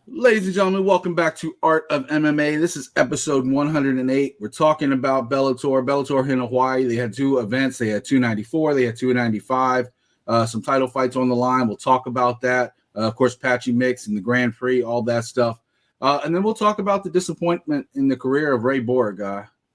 Ladies and gentlemen, welcome back to Art of MMA. This is episode 108. We're talking about Bellator. Bellator in Hawaii. They had two events. They had 294. They had 295. Some title fights on the line. We'll talk about that. Of course, Patchy Mix and the Grand Prix, all that stuff. And then we'll talk about the disappointment in the career of Ray Borg.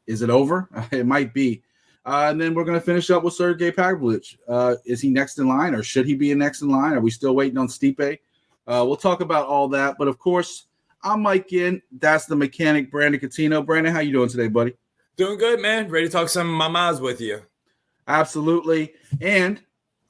Is it over? It might be. And then we're going to finish up with Sergei Pavlovich. Is he next in line, or should he be next in line? Are we still waiting on Stipe? We'll talk about all that. But, of course, I'm Mike Ginn. That's the mechanic, Brandon Catino. Brandon, how you doing today, buddy? Doing good, man. Ready to talk some mamas with you. Absolutely. And,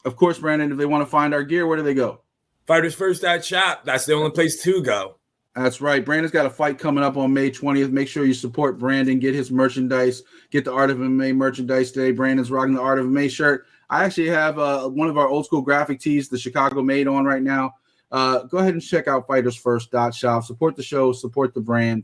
of course, Brandon, if they want to find our gear, where do they go? FightersFirst.shop. That's the only place to go. That's right. Brandon's got a fight coming up on May 20th. Make sure you support Brandon. Get his merchandise. Get the Art of MMA merchandise today. Brandon's rocking the Art of MMA shirt. I actually have one of our old school graphic tees, the Chicago Made, on right now. Go ahead and check out FightersFirst.shop. Support the show. Support the brand.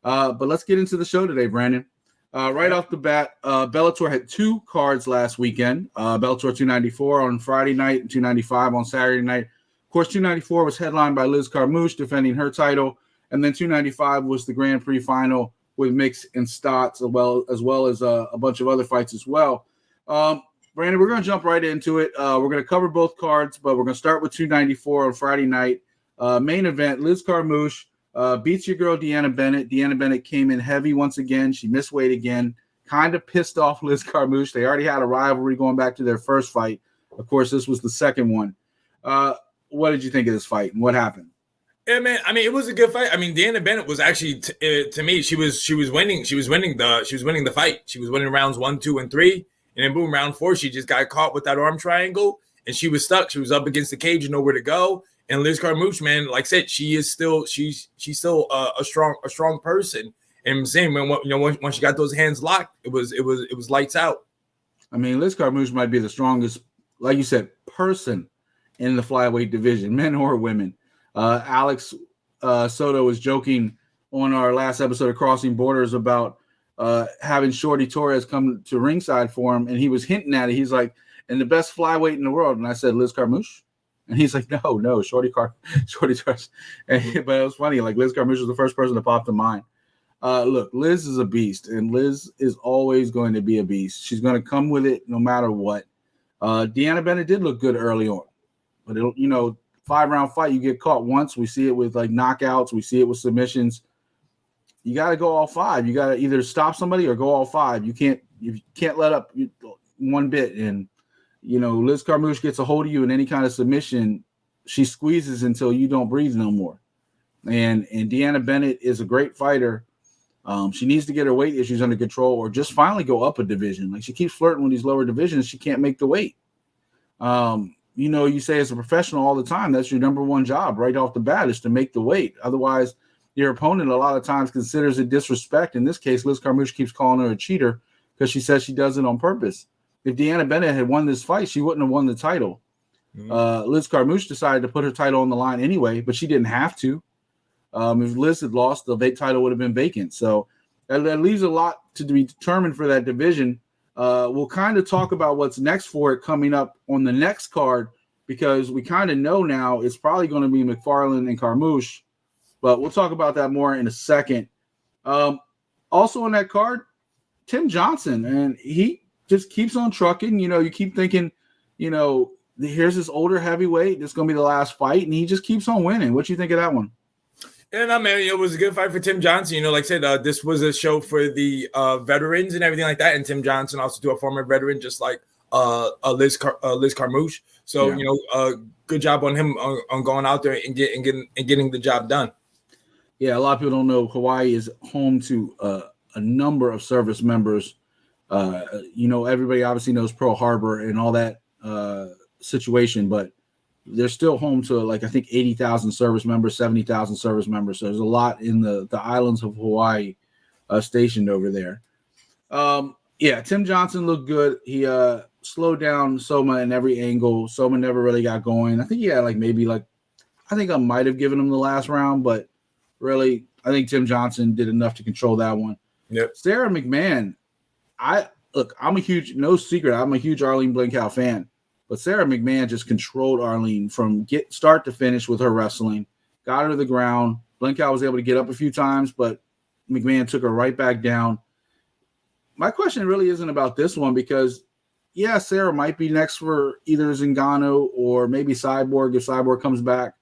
But let's get into the show today, Brandon. Right off the bat, Bellator had two cards last weekend. Bellator 294 on Friday night and 295 on Saturday night. Of course, 294 was headlined by Liz Carmouche defending her title, and then 295 was the Grand Prix final with Mix and Stots, as well as a bunch of other fights as well. Brandon, we're going to jump right into it. We're going to cover both cards, but we're going to start with 294 on Friday night. Main event, Liz Carmouche beats your girl Deanna Bennett. Deanna Bennett came in heavy once again. She missed weight again. Kind of pissed off Liz Carmouche. They already had a rivalry going back to their first fight. Of course, this was the second one. What did you think of this fight, and what happened? Yeah, man. I mean, it was a good fight. I mean, Deanna Bennett was actually, to me, she was winning. She was winning the fight. She was winning rounds 1, 2, and 3, and then boom, round 4, she just got caught with that arm triangle, and she was stuck. She was up against the cage and nowhere to go. And Liz Carmouche, man, like I said, she's still a strong person. And I'm saying, man, once she got those hands locked, it was lights out. I mean, Liz Carmouche might be the strongest, like you said, person in the flyweight division, men or women. Alex Soto was joking on our last episode of Crossing Borders about having Shorty Torres come to ringside for him, and he was hinting at it. He's like, and the best flyweight in the world. And I said, Liz Carmouche? And he's like, no, Shorty Torres. But it was funny. Like, Liz Carmouche was the first person to pop to mind. Look, Liz is a beast, and Liz is always going to be a beast. She's going to come with it no matter what. Deanna Bennett did look good early on. But, 5-round fight, you get caught once. We see it with, like, knockouts. We see it with submissions. You got to go all 5. You got to either stop somebody or go all 5. You can't let up one bit. And, Liz Carmouche gets a hold of you in any kind of submission, she squeezes until you don't breathe no more. And Deanna Bennett is a great fighter. She needs to get her weight issues under control or just finally go up a division. Like, she keeps flirting with these lower divisions. She can't make the weight. You say as a professional all the time, that's your number one job right off the bat is to make the weight. Otherwise, your opponent a lot of times considers it disrespect. In this case, Liz Carmouche keeps calling her a cheater because she says she does it on purpose. If Deanna Bennett had won this fight, she wouldn't have won the title. Mm-hmm. Liz Carmouche decided to put her title on the line anyway, but she didn't have to. If Liz had lost, the title would have been vacant. So that leaves a lot to be determined for that division. We'll kind of talk about what's next for it coming up on the next card because we kind of know now it's probably going to be McFarland and Carmouche, but we'll talk about that more in a second. Also on that card, Tim Johnson, and he just keeps on trucking. You keep thinking, here's this older heavyweight. This is going to be the last fight, and he just keeps on winning. What do you think of that one? Yeah, no, man, it was a good fight for Tim Johnson. Like I said, this was a show for the veterans and everything like that. And Tim Johnson also to a former veteran, just like Liz Carmouche. So, yeah. Good job on him on going out there and getting the job done. Yeah, a lot of people don't know Hawaii is home to a number of service members. Everybody obviously knows Pearl Harbor and all that situation, but they're still home to, I think 80,000 service members, 70,000 service members. So there's a lot in the islands of Hawaii stationed over there. Tim Johnson looked good. He slowed down Soma in every angle. Soma never really got going. I think he had I think I might have given him the last round, but really, I think Tim Johnson did enough to control that one. Yep. Sarah McMahon, I'm a huge Arlene Blinkow fan. But Sarah McMahon just controlled Arlene from start to finish with her wrestling. got her to the ground. Blencow was able to get up a few times, but McMahon took her right back down. My question really isn't about this one because, yeah, Sarah might be next for either Zingano or maybe Cyborg if Cyborg comes back.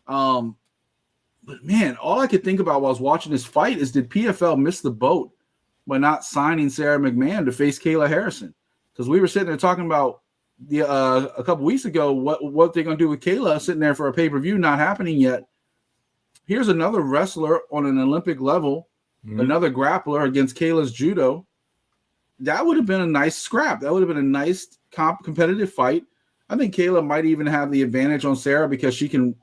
But, man, all I could think about while I was watching this fight is did PFL miss the boat by not signing Sarah McMahon to face Kayla Harrison? Because we were sitting there talking about a couple weeks ago what they're going to do with Kayla sitting there for a pay-per-view not happening yet. Here's another wrestler on an Olympic level, another grappler against Kayla's judo. That would have been a nice scrap. That would have been a nice competitive fight. I think Kayla might even have the advantage on Sarah because she can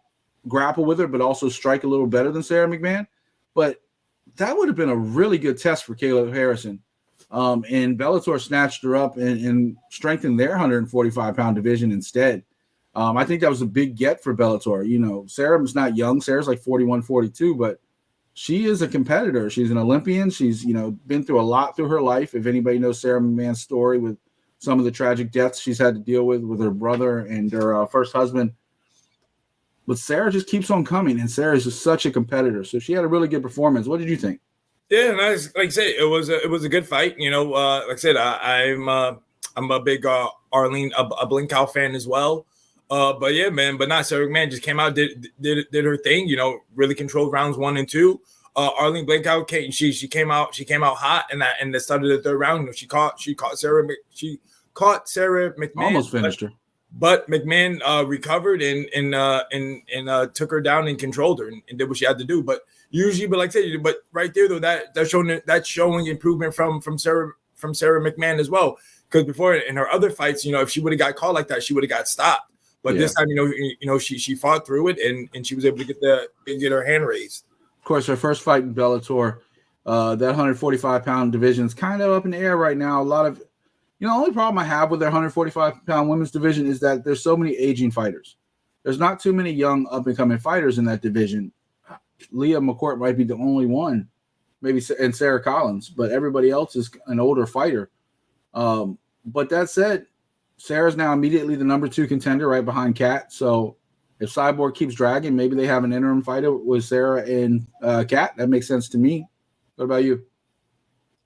grapple with her, but also strike a little better than Sarah McMahon. But that would have been a really good test for Kayla Harrison. And Bellator snatched her up and strengthened their 145-pound division instead. I think that was a big get for Bellator. You know, Sarah's not young. Sarah's like 41, 42, but she is a competitor. She's an Olympian. She's, been through a lot through her life. If anybody knows Sarah McMahon's story with some of the tragic deaths she's had to deal with her brother and her first husband. But Sarah just keeps on coming, and Sarah's just such a competitor. So she had a really good performance. What did you think? Yeah, nice. Like I say, it was a good fight. Like I said, I'm a big Arlene Blencow fan as well. But yeah, man. But not Sarah McMahon just came out, did her thing. Really controlled rounds 1 and 2. Arlene Blencow came out hot, and the start of the third round, she caught Sarah McMahon, almost finished her. But McMahon recovered and took her down and controlled her and did what she had to do. But usually, like I said, but right there though, that's showing improvement from Sarah McMahon as well. Because before in her other fights, if she would have got caught like that, she would have got stopped. But this time, she fought through it and she was able to get her hand raised. Of course, her first fight in Bellator, that 145-pound division is kind of up in the air right now. A lot of the only problem I have with their 145-pound women's division is that there's so many aging fighters. There's not too many young up-and-coming fighters in that division. Leah McCourt might be the only one, maybe, and Sarah Collins, but everybody else is an older fighter. But that said, Sarah's now immediately the number 2 contender right behind Kat. So if Cyborg keeps dragging, maybe they have an interim fighter with Sarah and Kat. That makes sense to me. What about you?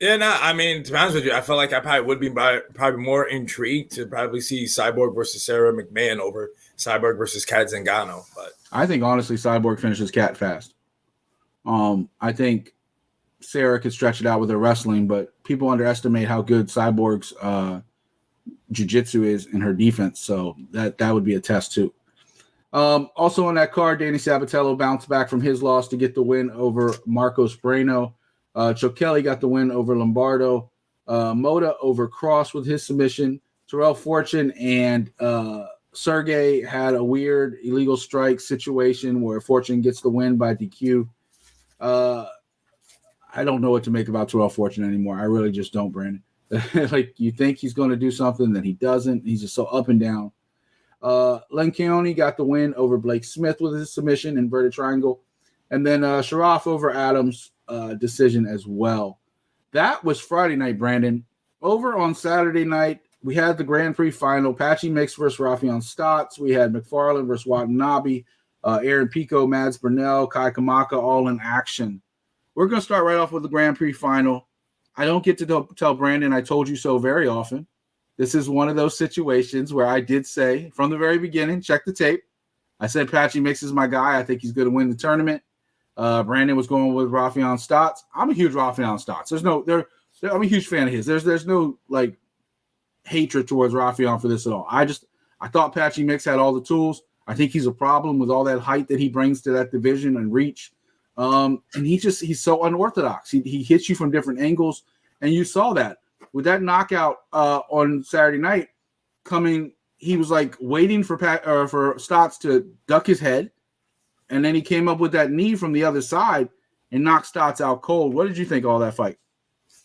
Yeah, no, I mean, to be honest with you, I feel like I probably would be probably more intrigued to probably see Cyborg versus Sarah McMahon over Cyborg versus Kat Zingano. But I think, honestly, Cyborg finishes Kat fast. I think Sarah could stretch it out with her wrestling, but people underestimate how good Cyborg's jiu-jitsu is in her defense, so that would be a test, too. Also on that card, Danny Sabatello bounced back from his loss to get the win over Marcos Breno. Chuck Kelly got the win over Lombardo. Moda over Cross with his submission. Terrell Fortune and Sergey had a weird illegal strike situation where Fortune gets the win by DQ. I don't know what to make about Terrell Fortune anymore. I really just don't, Brandon. Like, you think he's going to do something, then he doesn't. He's just so up and down. Lencioni got the win over Blake Smith with his submission, inverted triangle. And then Sharaf over Adams, decision as well. That was Friday night, Brandon. Over on Saturday night, we had the Grand Prix final. Patchy Mix versus Rafion Stots. We had McFarland versus Watanabe. Aaron Pico, Mads Burnell, Kai Kamaka all in action. We're going to start right off with the Grand Prix final. I don't get to tell Brandon I told you so very often. This is one of those situations where I did say from the very beginning, check the tape. I said Patchy Mix is my guy. I think he's going to win the tournament. Brandon was going with Rafion Stots. I'm a huge Rafion Stots. I'm a huge fan of his. There's no like hatred towards Rafion for this at all. I thought Patchy Mix had all the tools. I think he's a problem with all that height that he brings to that division and reach. And he's so unorthodox. He hits you from different angles, and you saw that with that knockout on Saturday night coming. He was like waiting for Stots to duck his head. And then he came up with that knee from the other side and knocked Stots out cold. What did you think of all that fight?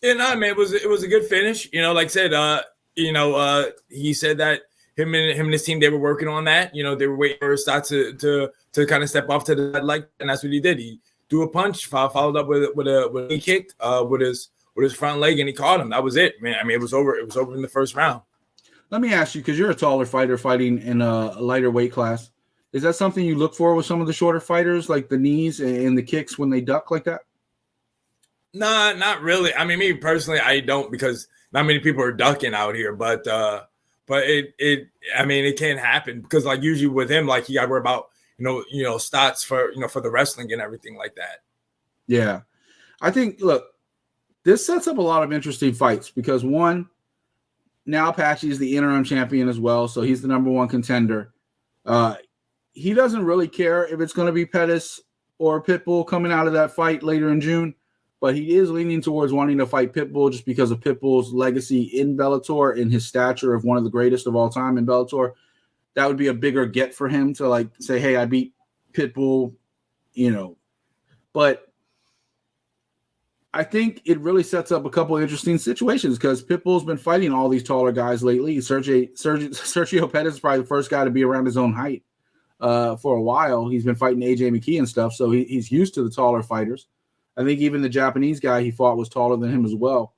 Yeah, no, man, it was a good finish. Like I said, he said that him and his team, they were working on that. They were waiting for Stots to kind of step off to the leg, and that's what he did. He threw a punch, followed up with a knee kick with his front leg, and he caught him. That was it, man. I mean, it was over. It was over in the first round. Let me ask you, because you're a taller fighter fighting in a lighter weight class. Is that something you look for with some of the shorter fighters, like the knees and the kicks when they duck like that? Nah, not really. I mean, me personally, I don't, because not many people are ducking out here. But I mean, it can happen because like usually with him, like you got to worry about Stots for for the wrestling and everything like that. Yeah, I think this sets up a lot of interesting fights because one, now Patchy is the interim champion as well, so he's the number one contender. He doesn't really care if it's going to be Pettis or Pitbull coming out of that fight later in June, but he is leaning towards wanting to fight Pitbull just because of Pitbull's legacy in Bellator and his stature of one of the greatest of all time in Bellator. That would be a bigger get for him to like say, hey, I beat Pitbull, But I think it really sets up a couple of interesting situations because Pitbull's been fighting all these taller guys lately. Sergio Pettis is probably the first guy to be around his own height for a while. He's been fighting AJ McKee and stuff, so he's used to the taller fighters. I think even the Japanese guy he fought was taller than him as well.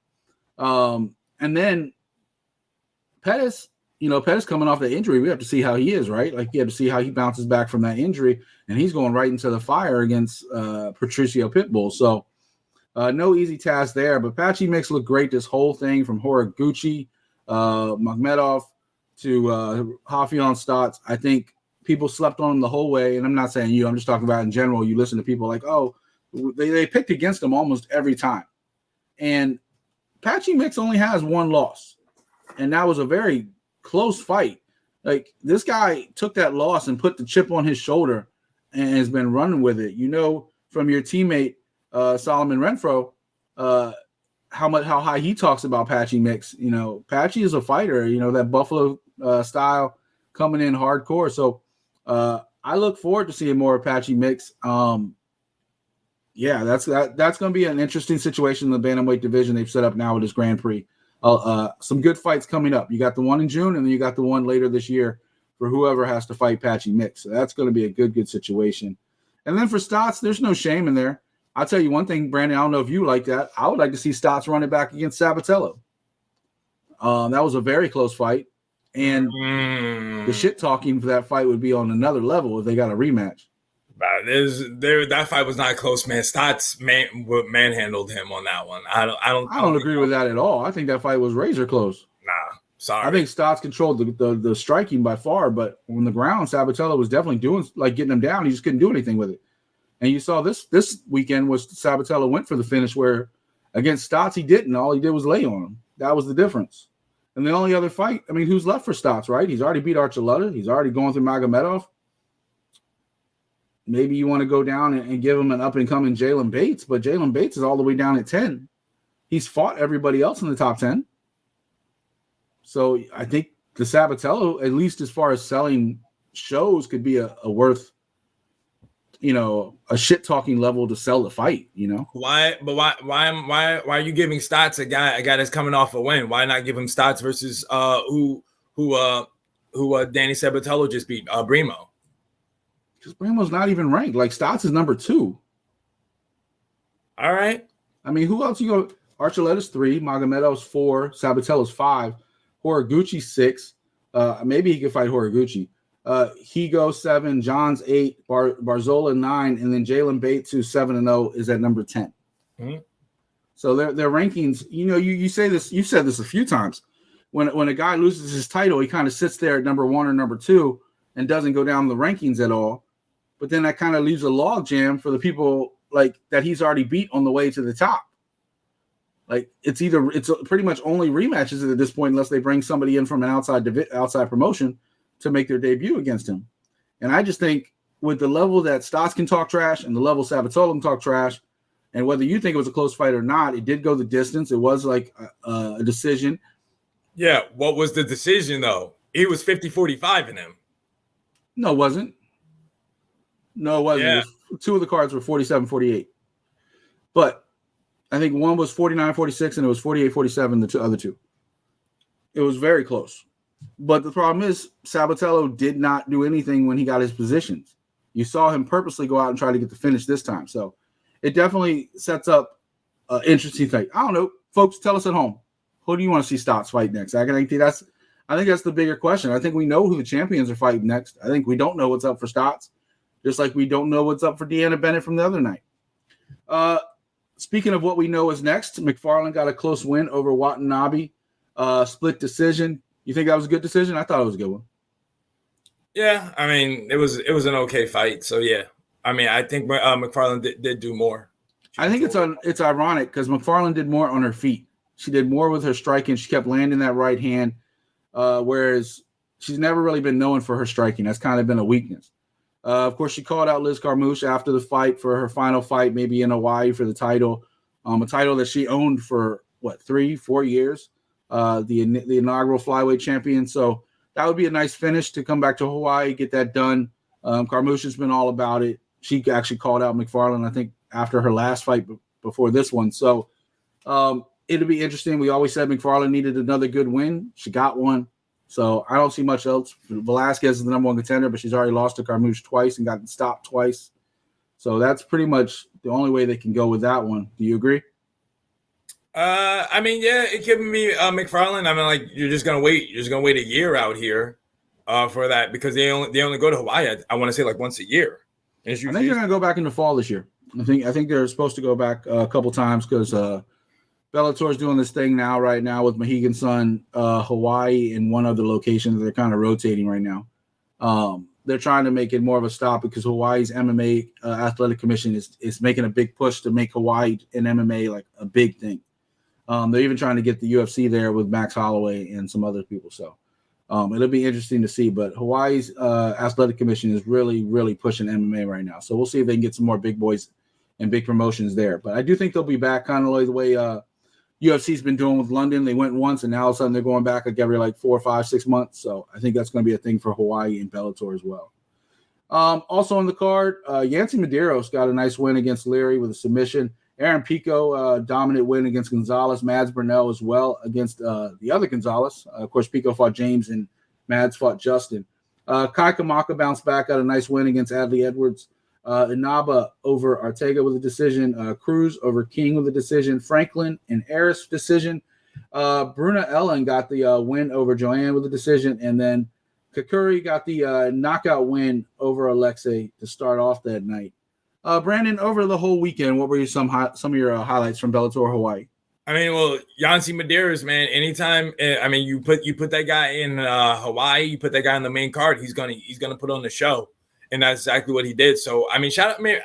And then Pettis, Pettis coming off the injury, we have to see how he is, right? Like, you have to see how he bounces back from that injury, and he's going right into the fire against Patricio Pitbull. So no easy task there, but Patchy Mix looked great this whole thing from Horiguchi, Magomedov to Rafael Stots. I think people slept on him the whole way, and I'm not saying you, I'm just talking about in general. You listen to people like, oh, they picked against him almost every time. And Patchy Mix only has one loss, and that was a very close fight. Like, this guy took that loss and put the chip on his shoulder and has been running with it. From your teammate, Solomon Renfro, how high he talks about Patchy Mix. Patchy is a fighter, that Buffalo style coming in hardcore. So I look forward to seeing more of Patchy Mix. That's going to be an interesting situation in the bantamweight division they've set up now with this Grand Prix. Some good fights coming up. You got the one in June, and then you got the one later this year for whoever has to fight Patchy Mix. So that's going to be a good situation. And then for Stots, there's no shame in there. I'll tell you one thing, Brandon, I don't know if you like that. I would like to see Stots running back against Sabatello. That was a very close fight. And the shit talking for that fight would be on another level if they got a rematch. That fight was not close, man. Stots manhandled him on that one. I don't agree with that at all. I think that fight was razor close. Nah, sorry. I think Stots controlled the striking by far, but on the ground, Sabatello was definitely getting him down. He just couldn't do anything with it. And you saw this weekend was Sabatello went for the finish, where against Stots he didn't. All he did was lay on him. That was the difference. And the only other fight, I mean, who's left for Stots, right? He's already beat Archuleta. He's already going through Magomedov. Maybe you want to go down and give him an up-and-coming Jalen Bates, but Jalen Bates is all the way down at 10. He's fought everybody else in the top 10. So I think the Sabatello, at least as far as selling shows, could be a worth, a shit-talking level to sell the fight, Why are you giving Stots a guy that's coming off a win? Why not give him Stots versus who Danny Sabatello just beat, Brimo? Because Brimo's not even ranked. Like, Stots is number 2. All right. I mean, who else you go? Archuleta's 3, Magomedov's 4, Sabatello's 5, Horiguchi's 6. Maybe he could fight Horiguchi. Higo 7, John's 8, Barzola 9, and then Jalen Bates, who's 7-0, is at number 10. Mm-hmm. So their rankings, you say this, you've said this a few times. When a guy loses his title, he kind of sits there at number 1 or number 2 and doesn't go down the rankings at all. But then that kind of leaves a log jam for the people like that he's already beat on the way to the top. Like, it's pretty much only rematches at this point, unless they bring somebody in from an outside promotion to make their debut against him. And I just think with the level that Stots can talk trash and the level Sabatello can talk trash, and whether you think it was a close fight or not, it did go the distance. It was like a decision. Yeah. What was the decision, though? He was 50-45 in him. No, it wasn't. Yeah. 2 of the cards were 47-48. But I think one was 49-46 and it was 48-47, the other two. It was very close. But the problem is Sabatello did not do anything when he got his positions. You saw him purposely go out and try to get the finish this time. So it definitely sets up an interesting thing. I don't know. Folks, tell us at home. Who do you want to see Stots fight next? I I think that's the bigger question. I think we know who the champions are fighting next. I think we don't know what's up for Stots, just like we don't know what's up for Deanna Bennett from the other night. Speaking of what we know is next, McFarland got a close win over Watanabe, split decision. You think that was a good decision? I thought it was a good one. Yeah, I mean, it was an okay fight. So yeah, I mean, I think McFarland did do more. I think it's ironic because McFarland did more on her feet. She did more with her striking. She kept landing that right hand, whereas she's never really been known for her striking. That's kind of been a weakness. Of course, she called out Liz Carmouche after the fight for her final fight, maybe in Hawaii for the title, a title that she owned for 3-4 years, the inaugural flyweight champion. So that would be a nice finish to come back to Hawaii, get that done. Carmouche has been all about it. She actually called out McFarland, I think, after her last fight before this one. So it'll be interesting. We always said McFarland needed another good win. She got one. So I don't see much else. Velasquez is the number one contender, but she's already lost to Carmouche twice and gotten stopped twice. So that's pretty much the only way they can go with that one. Do you agree? I mean, yeah, it could be McFarland. I mean, like you're just gonna wait. You're just gonna wait a year out here for that because they only go to Hawaii. I want to say like once a year. I think they're gonna go back in the fall this year. I think they're supposed to go back a couple times because Bellator is doing this thing right now with Mohegan Sun, Hawaii, and one other location that they're kind of rotating right now. They're trying to make it more of a stop because Hawaii's MMA athletic commission is making a big push to make Hawaii and MMA like a big thing. They're even trying to get the UFC there with Max Holloway and some other people. So it'll be interesting to see. But Hawaii's athletic commission is really, really pushing MMA right now. So we'll see if they can get some more big boys and big promotions there. But I do think they'll be back kind of like the way UFC's been doing with London. They went once, and now all of a sudden they're going back like every 4, 5, 6 months. So I think that's going to be a thing for Hawaii and Bellator as well. Also on the card, Yancy Medeiros got a nice win against Leary with a submission. Aaron Pico, dominant win against Gonzalez. Mads Burnell as well against the other Gonzalez. Of course, Pico fought James and Mads fought Justin. Kai Kamaka bounced back, got a nice win against Adley Edwards. Inaba over Ortega with a decision. Cruz over King with a decision. Franklin and Eris decision. Bruna Ellen got the win over Joanne with a decision. And then Kakuri got the knockout win over Alexei to start off that night. Brandon, over the whole weekend, what were some of your highlights from Bellator Hawaii? I mean, well, Yancy Medeiros, man. Anytime, I mean, you put that guy in Hawaii, you put that guy on the main card, he's gonna put on the show. And that's exactly what he did. So I mean, shout outs, man,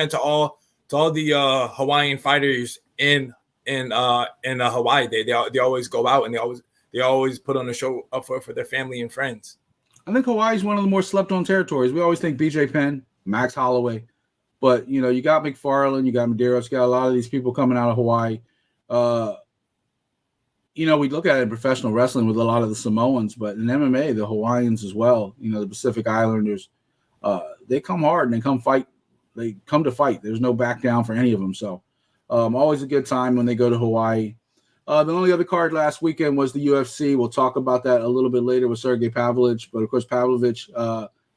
to all the Hawaiian fighters in Hawaii. They always go out and they always put on a show up for their family and friends. I think Hawaii is one of the more slept on territories. We always think BJ Penn, Max Holloway, but you got McFarland, you got Medeiros, you got a lot of these people coming out of Hawaii. We look at it in professional wrestling with a lot of the Samoans, but in MMA, the Hawaiians as well. The Pacific Islanders. They come hard and they come fight. They come to fight. There's no back down for any of them. So always a good time when they go to Hawaii. The only other card last weekend was the UFC. We'll talk about that a little bit later with Sergei Pavlovich. But, of course, Pavlovich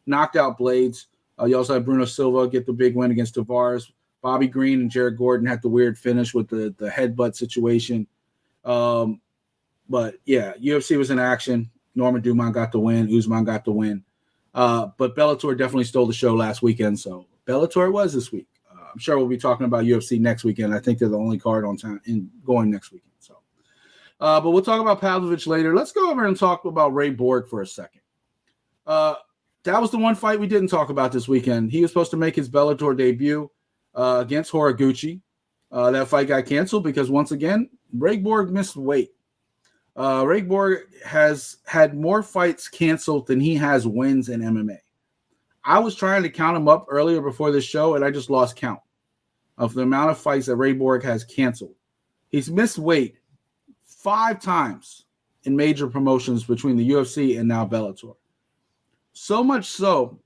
knocked out Blades. You also had Bruno Silva get the big win against Tavares. Bobby Green and Jared Gordon had the weird finish with the headbutt situation. But, yeah, UFC was in action. Norman Dumont got the win. Usman got the win. But Bellator definitely stole the show last weekend. So Bellator was this week. I'm sure we'll be talking about UFC next weekend. I think they're the only card on time in going next weekend. So, but we'll talk about Pavlovich later. Let's go over and talk about Ray Borg for a second. That was the one fight we didn't talk about this weekend. He was supposed to make his Bellator debut against Horiguchi. That fight got canceled because once again, Ray Borg missed weight. Ray Borg has had more fights canceled than he has wins in MMA. I was trying to count him up earlier before this show, and I just lost count of the amount of fights that Ray Borg has canceled. He's missed weight 5 times in major promotions between the UFC and now Bellator. So much so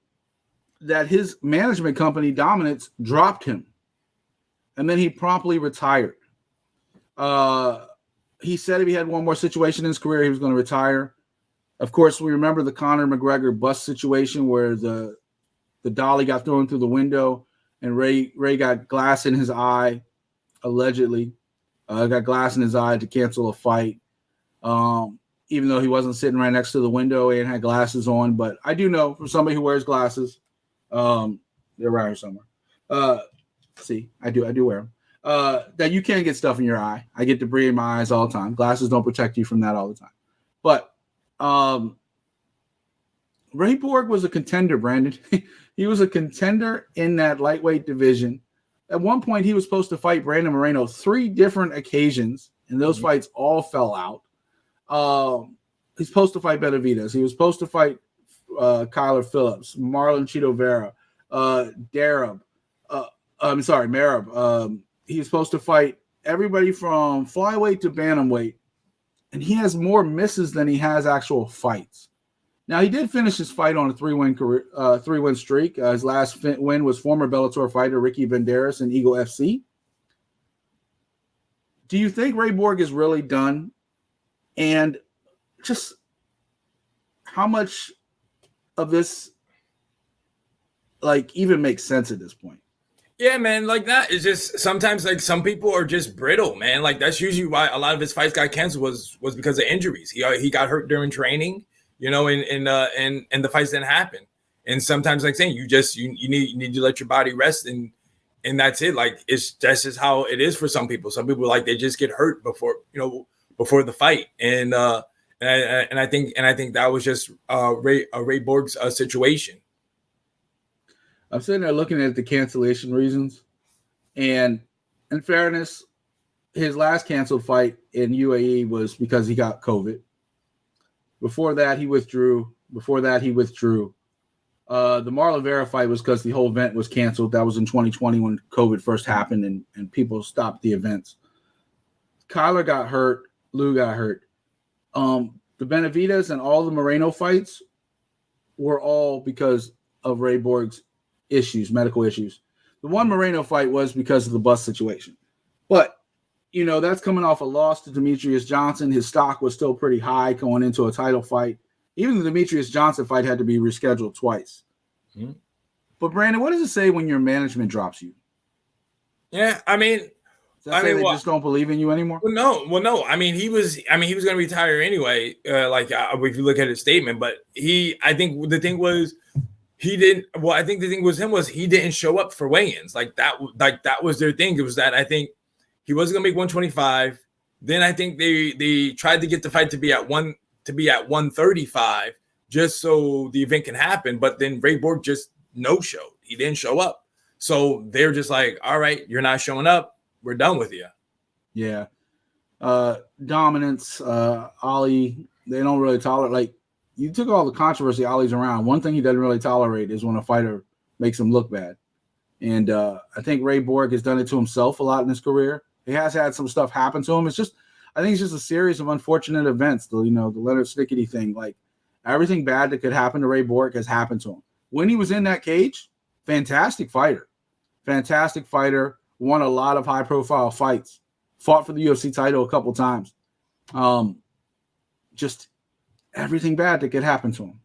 that his management company, Dominance, dropped him, and then he promptly retired. He said if he had one more situation in his career, he was going to retire. Of course, we remember the Conor McGregor bus situation where the dolly got thrown through the window and Ray got glass in his eye, allegedly. Got glass in his eye to cancel a fight. even though he wasn't sitting right next to the window and had glasses on. But I do know from somebody who wears glasses, they're around here somewhere. See, I do wear them. That you can get stuff in your eye. I get debris in my eyes all the time. Glasses don't protect you from that all the time. But Ray Borg was a contender, Brandon. He was a contender in that lightweight division. At one point, he was supposed to fight Brandon Moreno 3 different occasions, and those fights all fell out. He's supposed to fight Benavidez. He was supposed to fight Kyler Phillips, Marlon Chito Vera, Merab. He's supposed to fight everybody from flyweight to bantamweight, and he has more misses than he has actual fights. Now, he did finish his fight on a 3-win streak. His last win was former Bellator fighter Ricky Banderas in Eagle FC. Do you think Ray Borg is really done? And just how much of this even makes sense at this point? Yeah, man, that is just sometimes some people are just brittle, man. That's usually why a lot of his fights got canceled was because of injuries. He got hurt during training, and the fights didn't happen. And sometimes, saying, you need to let your body rest, and that's it. That's just how it is for some people. Some people they just get hurt before the fight, and I think that was just Ray Borg's situation. I'm sitting there looking at the cancellation reasons, and in fairness, his last canceled fight in UAE was because he got COVID. Before that, he withdrew. The Marlon Vera fight was because the whole event was canceled. That was in 2020 when COVID first happened and people stopped the events. Kyler got hurt. Lou got hurt. The Benavidez and all the Moreno fights were all because of Ray Borg's medical issues. The one Moreno fight was because of the bus situation. But, that's coming off a loss to Demetrius Johnson. His stock was still pretty high going into a title fight. Even the Demetrius Johnson fight had to be rescheduled twice. Mm-hmm. But, Brandon, what does it say when your management drops you? Yeah, they just don't believe in you anymore? Well, no. He was going to retire anyway. If you look at his statement, but I think the thing was he didn't. Well, I think the thing was he didn't show up for weigh-ins. That was their thing. It was that I think he wasn't going to make 125. Then I think they tried to get the fight to be at 135 just so the event can happen. But then Ray Borg just no-showed. He didn't show up. So they're just all right, you're not showing up. We're done with you. Yeah. Dominance, Ali, they don't really tolerate. You took all the controversy Ali's around. One thing he doesn't really tolerate is when a fighter makes him look bad. And I think Ray Borg has done it to himself a lot in his career. He has had some stuff happen to him. I think it's just a series of unfortunate events. The Leonard Snickety thing, everything bad that could happen to Ray Borg has happened to him. When he was in that cage, fantastic fighter, won a lot of high-profile fights, fought for the UFC title a couple times. Just everything bad that could happen to him.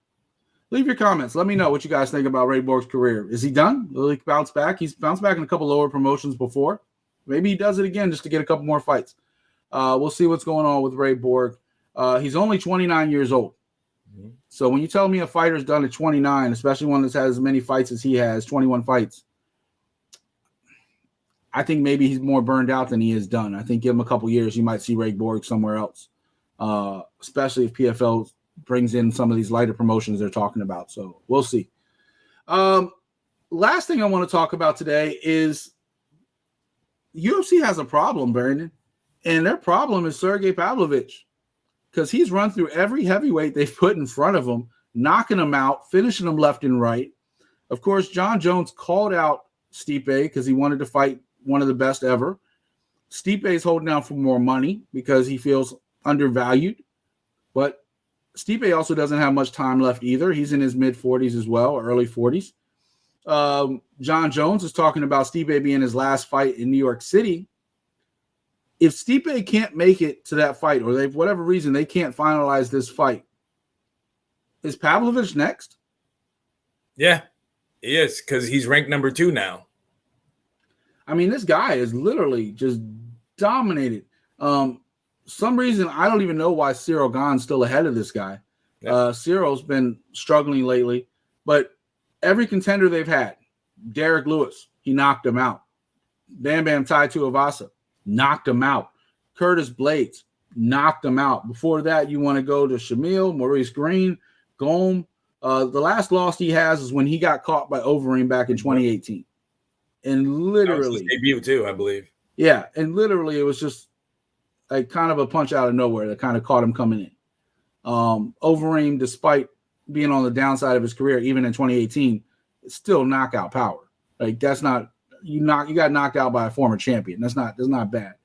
Leave your comments. Let me know what you guys think about Ray Borg's career. Is he done? Will he bounce back? He's bounced back in a couple lower promotions before. Maybe he does it again just to get a couple more fights. We'll see what's going on with Ray Borg. He's only 29 years old. Mm-hmm. So when you tell me a fighter's done at 29, especially one that's had as many fights as he has, 21 fights, I think maybe he's more burned out than he is done. I think give him a couple years, you might see Ray Borg somewhere else, especially if PFL brings in some of these lighter promotions they're talking about. So we'll see. Last thing I want to talk about today is UFC has a problem, Brandon, and their problem is Sergei Pavlovich, because he's run through every heavyweight they've put in front of him, knocking them out, finishing them left and right. Of course, John Jones called out Stipe because he wanted to fight one of the best ever. Stipe is holding out for more money because he feels undervalued. But Stipe also doesn't have much time left either. He's in his mid-40s as well, or early 40s. John Jones is talking about Stipe being his last fight in New York City. If Stipe can't make it to that fight, or they, for whatever reason, they can't finalize this fight, is Pavlovich next? Yeah, he is, because he's ranked number 2 now. I mean, this guy is literally just dominated. some reason, I don't even know why Cyril Gane's still ahead of this guy. Yeah. Cyril's been struggling lately, but every contender they've had, Derek Lewis, he knocked him out. Bam Bam Tai Tuivasa, knocked him out. Curtis Blades, knocked him out. Before that, you want to go to Shamil, Maurice Green, Gome. The last loss he has is when he got caught by Overeem back in 2018. And literally, that was his debut too, I believe. Yeah, and literally it was just like kind of a punch out of nowhere that kind of caught him coming in. Overeem, despite being on the downside of his career, even in 2018, it's still knockout power. Like that's not you got knocked out by a former champion. That's not bad.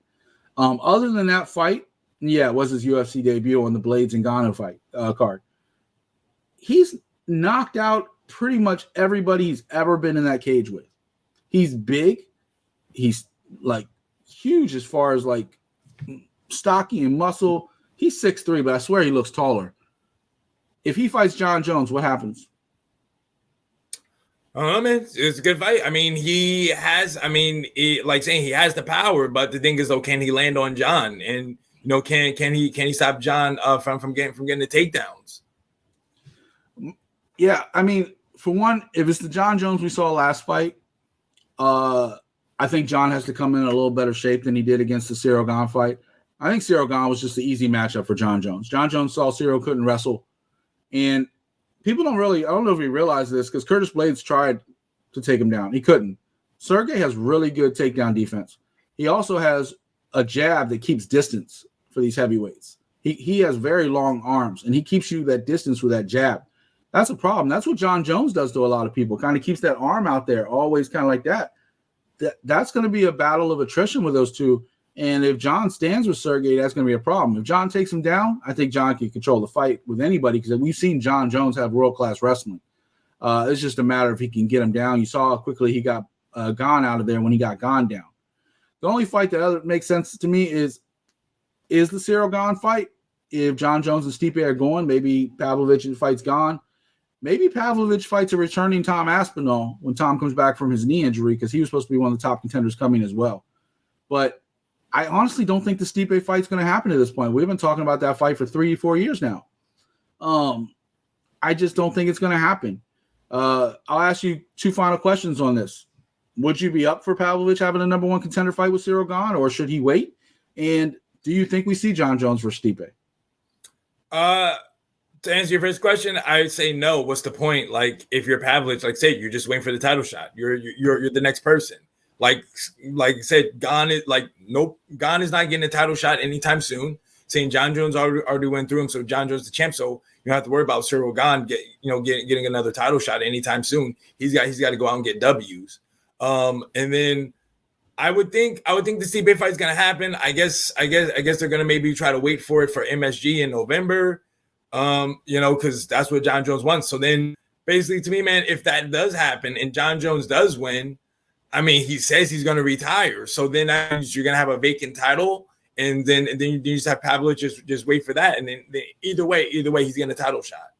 Other than that fight, yeah, it was his UFC debut on the Blades and Gane fight card. He's knocked out pretty much everybody he's ever been in that cage with. He's big. He's like huge as far as like stocky and muscle. He's 6'3", but I swear he looks taller. If he fights John Jones, what happens? Man, it's a good fight. I mean, he has the power, but the thing is, though, can he land on John? And can he stop John from getting the takedowns? Yeah, I mean, for one, if it's the John Jones we saw last fight, I think John has to come in a little better shape than he did against the Cyril Gane fight. I think Cyril Gane was just the easy matchup for John Jones. John Jones saw Cyril couldn't wrestle, and people don't really, I don't know if he realized this because Curtis Blades tried to take him down. He couldn't. Sergei has really good takedown defense. He also has a jab that keeps distance for these heavyweights. He has very long arms, and he keeps you that distance with that jab. That's a problem. That's what John Jones does to a lot of people. Kind of keeps that arm out there, always kind of like that. That's going to be a battle of attrition with those two. And if John stands with Sergei, that's going to be a problem. If John takes him down, I think John can control the fight with anybody because we've seen John Jones have world-class wrestling. It's just a matter if he can get him down. You saw how quickly he got Gane out of there when he got Gane down. The only fight that makes sense to me is the Cyril Gane fight. If John Jones and Stipe are going, maybe Pavlovich fights Gane. Maybe Pavlovich fights a returning Tom Aspinall when Tom comes back from his knee injury because he was supposed to be one of the top contenders coming as well. But I honestly don't think the Stipe fight's going to happen at this point. We've been talking about that fight for 3-4 years now. I just don't think it's going to happen. I'll ask you two final questions on this. Would you be up for Pavlovich having a number one contender fight with Cyril Gane, or should he wait? And do you think we see John Jones versus Stipe? To answer your first question, I would say no. What's the point? Like, if you're Pavlovich, like say you're just waiting for the title shot. You're the next person. Like I said, Gane is like nope. Gane is not getting a title shot anytime soon. Saying John Jones already went through him, so John Jones is the champ. So you don't have to worry about Cyril Gane getting another title shot anytime soon. He's got to go out and get W's. And then I would think the Stipe fight is gonna happen. I guess they're gonna maybe try to wait for it for MSG in November. Because that's what John Jones wants. So then basically to me, man, if that does happen and John Jones does win, I mean, he says he's going to retire. So then that means you're going to have a vacant title. And then you just have Pavlovich just wait for that. And then either way, he's getting a title shot.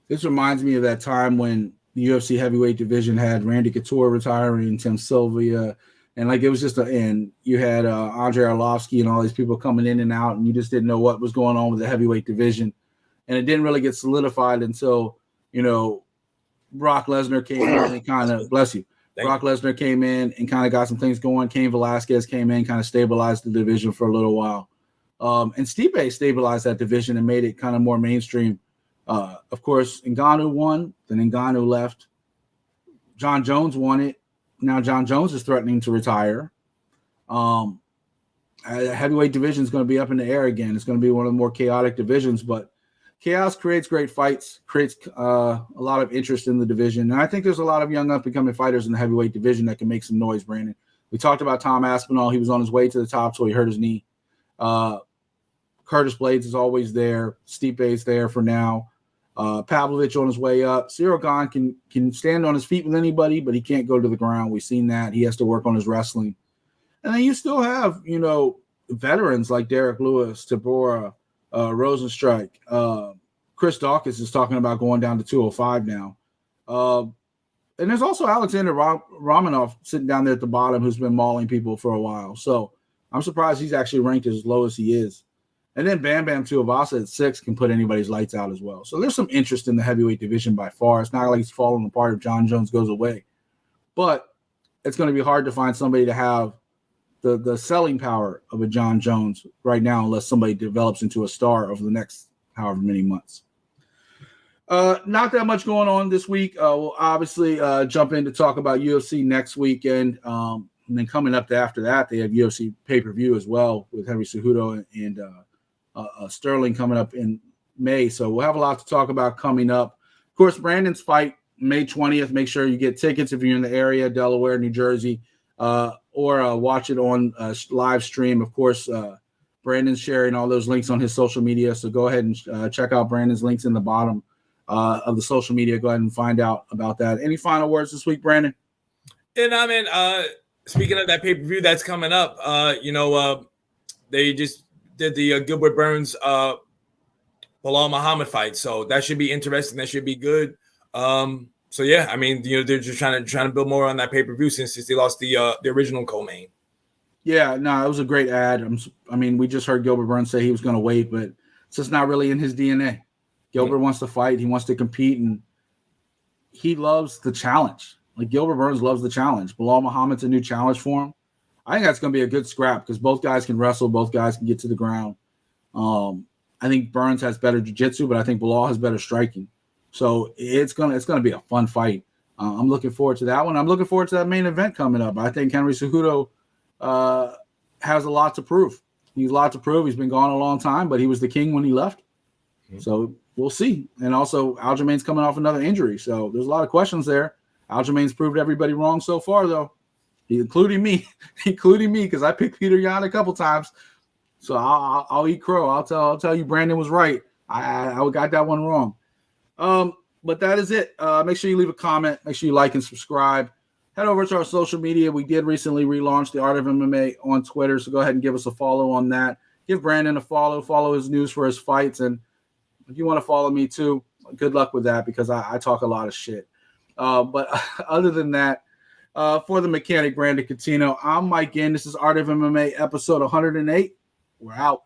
This reminds me of that time when the UFC heavyweight division had Randy Couture retiring, Tim Sylvia, and like it was just and you had Andrei Arlovsky and all these people coming in and out, and you just didn't know what was going on with the heavyweight division. And it didn't really get solidified until, Brock Lesnar came in and kind of, bless you. Brock Lesnar came in and kind of got some things going. Cain Velasquez came in, kind of stabilized the division for a little while. And Stipe stabilized that division and made it kind of more mainstream. Of course, Ngannou won, then Ngannou left. John Jones won it. Now John Jones is threatening to retire. Heavyweight division is going to be up in the air again. It's going to be one of the more chaotic divisions, but chaos creates great fights, creates a lot of interest in the division. And I think there's a lot of young up-and-coming fighters in the heavyweight division that can make some noise, Brandon. We talked about Tom Aspinall. He was on his way to the top, so he hurt his knee. Curtis Blades is always there. Stipe's there for now. Pavlovich on his way up. Cyril Gane can stand on his feet with anybody, but he can't go to the ground. We've seen that. He has to work on his wrestling. And then you still have, veterans like Derek Lewis, Tabora, Rosenstrike. Chris Dawkins is talking about going down to 205 now. And there's also Alexander Romanov sitting down there at the bottom who's been mauling people for a while. So I'm surprised he's actually ranked as low as he is. And then Bam Bam Tuivasa at 6 can put anybody's lights out as well. So there's some interest in the heavyweight division by far. It's not like it's falling apart if John Jones goes away. But it's going to be hard to find somebody to have the selling power of a John Jones right now unless somebody develops into a star over the next however many months. Not that much going on this week. We'll obviously jump in to talk about UFC next weekend. And then coming up after that, they have UFC pay-per-view as well with Henry Cejudo and Sterling coming up in May. So we'll have a lot to talk about coming up. Of course, Brandon's fight, May 20th. Make sure you get tickets if you're in the area, Delaware, New Jersey, or watch it on live stream. Of course, Brandon's sharing all those links on his social media. So go ahead and check out Brandon's links in the bottom of the social media. Go ahead and find out about that. Any final words this week, Brandon? And I mean, speaking of that pay-per-view that's coming up, they just did the Gilbert Burns Bilal Muhammad fight, so that should be interesting. That should be good. So yeah, I mean, they're just trying to build more on that pay-per-view since they lost the original co-main. Yeah, no, it was a great ad. I mean, we just heard Gilbert Burns say he was going to wait, but it's just not really in his DNA. Gilbert wants to fight. He wants to compete, and he loves the challenge. Like Gilbert Burns loves the challenge. Bilal Muhammad's a new challenge for him. I think that's going to be a good scrap because both guys can wrestle. Both guys can get to the ground. I think Burns has better jiu-jitsu, but I think Bilal has better striking. So it's gonna be a fun fight. I'm looking forward to that one. I'm looking forward to that main event coming up. I think Henry Cejudo has a lot to prove. He's a lot to prove. He's been gone a long time, but he was the king when he left. Mm-hmm. So we'll see. And also, Aljamain's coming off another injury. So there's a lot of questions there. Aljamain's proved everybody wrong so far, though, including me, because I picked Peter Yan a couple times. So I'll eat crow. I'll tell you Brandon was right. I got that one wrong. But that is it. Make sure you leave a comment. Make sure you like and subscribe. Head over to our social media. We did recently relaunch The Art of MMA on Twitter, so go ahead and give us a follow on that. Give Brandon a follow. Follow his news for his fights. And if you want to follow me too, good luck with that because I talk a lot of shit. But other than that, for the mechanic, Brandon Catino, I'm Mike Ginn. This is Art of MMA episode 108. We're out.